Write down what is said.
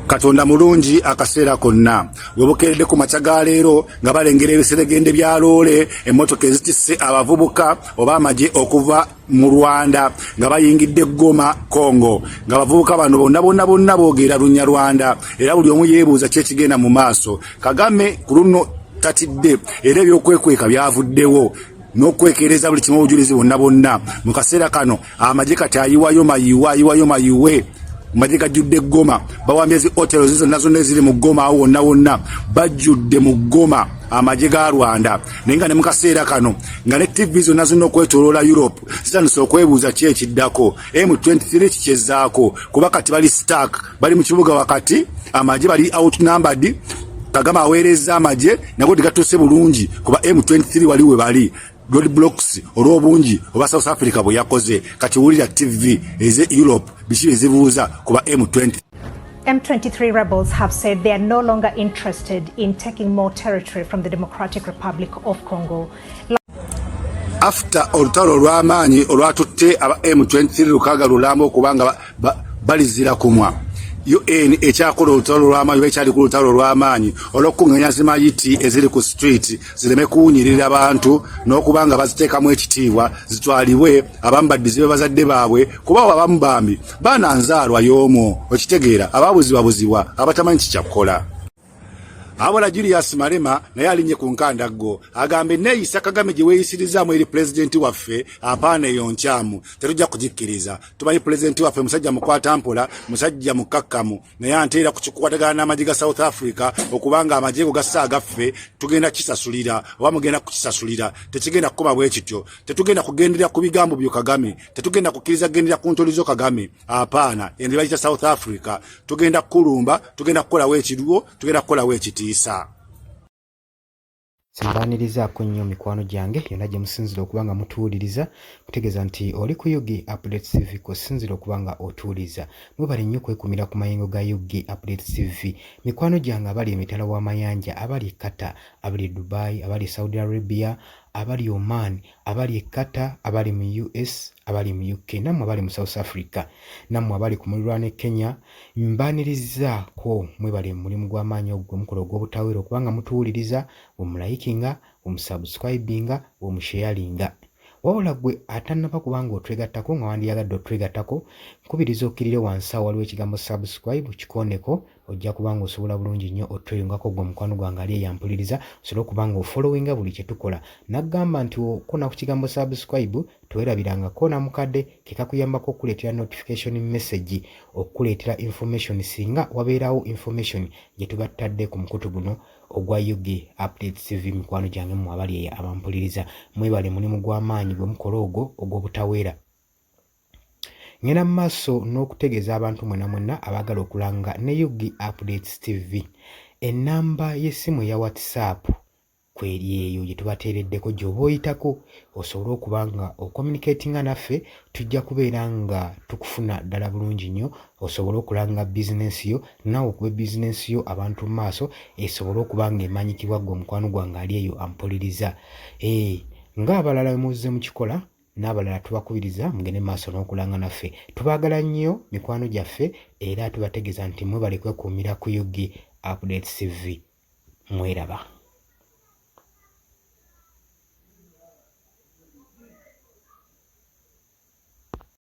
Katonda mulungi akaseera konna webukeredde ku machaga leero nga balengera ebiseregende bya loole emmotoka ezitisse abavubuka oba amaje okuva mu Rwanda nga bayingidde Goma Congo nga bavubuka bano bonna boogera Lunyarwanda era buli omu yeebuuza kye kigenda mu maaso. Kagame ku luno tatidde era ebyokwekweka byavuddewo n'okwekereza buli kimu obujulizi bonna mu kaseera kano amaje kati ayiwayo mayiwe Majika judde Goma bawambye zi hotels zonna eziri mu Goma awo wonna bajjudde mu Goma amaje ga Rwanda nenga ne mukaseera kano nga ne TV zonna okwetoloola Europe zitandise okwebuuza ki ekiddako M23 kichezaako kuba kati bali stuck bali mu kibuga wakati amaje bali outnumbered. Kagame aweereza amaje nago digatuuse bulungi kuba M23 waliwe bali roadblocks olw'obungi oba South Africa bwe yakoze kati wulira TV eze Europe bishi ezibuuza kuba M23 rebels have said they are no longer interested in taking more territory from the Democratic Republic of Congo. After olutalo lw'amaanyi olwatutte aba M23 lukaga lulambo kubanga balizira kumwa UN ekyakola olutalo lw'amaanyi bekyali ku lutalo lw'amaanyi olw'okunganya zimayiti eziri ku street zireme kuwunyirira abantu n'okubanga baziteekamu ekitiibwa zitwalibwe abambaddizibe bazadde baabwe kuba abamu bambi baana nzaalwa y'omwo okitegeera abaabuzibwabuzibwa abatamanyi kikyakukola. Abola Julius Malema naye alinye ku nkandaggo agambe neeyisa Kagame gye weeyisirizaamu eri pulezidenti waffe apaana eyo nkyamu tetujja kugikkiriza. Tumanyi pulezidenti waffe musajja mukwata mpola musajja mukakkamu naye anteera ku kikukwatagana n'amagye ga South Africa okubanga amagye gassa agaffe tugenda kisasulira oba mugenda kukisasulira tekigenda kukoma bwe kityo. Tetugenda kugendera ku bigambo byo Kagame, tetugenda kukkiriza gendera ku ntolizo Kagame apaana endi bayita South Africa. Tugenda kulumba, tugenda kukolawo ekiruwo, tugenda kukolawo ekiti. Simbanirizaako nnyo mikwano gyange yonna gye musinzira okubanga mutuwuliriza kutegeeza nti oli ku Yugi Updates TV kusinzira okubanga otuwuliza. Mwebale nnyo kwekumira ku mayengo ga Yugi Updates TV. Mikwano gyange abali emitala w'amayanja, abali Qatar, abali Dubai, abali Saudi Arabia, abali Oman, abali Qatar, abali mu US, abali mu UK, nammwe abali mu South Africa, nammwe abali ku muliraano Kenya, mbanirizaako mwebale mulimu gw'amaanyi ogwo mukola ogw'obutawera okubanga mutuwuliriza, omulayikinga, omusubscribinga, omusharinga. Wabula gwe atannaba kubanga otwegattako nga wandiyagadde otwegattako, nkubiriza okkirire wansi awo waliwo ekigambo subscribe kikooneko ojja kubanga osobola bulungi nnyo otweyungako gwe mukwano gwange ali eyampuliriza osobole okubanga ofollowinga buli kye tukola. Naggamba nti okona ku kigambo subscribe tewerabirangako na mukadde kekakuyambako okukuleetera notification message okukuleetera information singa wabeerawo information gye tuba tutadde ku mukutu guno ogwa Yugi Updates TV. Mikwano gyange mmwe abali abampuliriza mwebale mulimu gw'amaanyi gwe mukola ogwo ogw'obutawera. Ngenda mu maaso n'okutegeeza abantu mwena abaagala okulanga ne Yugi Updates TV. Ennamba y'essimu ya WhatsApp kweri eyo gye tubateereddeko gy'oba oyitako osobole okubanga ocommunicatinga naffe tujja kubeera nga tukufuna ddala bulungi nnyo osobole okulanga bizinensi yo nawe okuba bizinensi yo abantu mu maaso esobole okubanga emanyikibwa gwe omukwano gwange ali eyo ampuliriza. Ng'abalala muzze mu kikola n'abalala tubakubiriza mugende maaso n'okulanga naffe. Tubaagala nnyo mikwano gyaffe era tubategeeza nti mwebale kwekuumira ku Yugi Updates TV. Mweraba.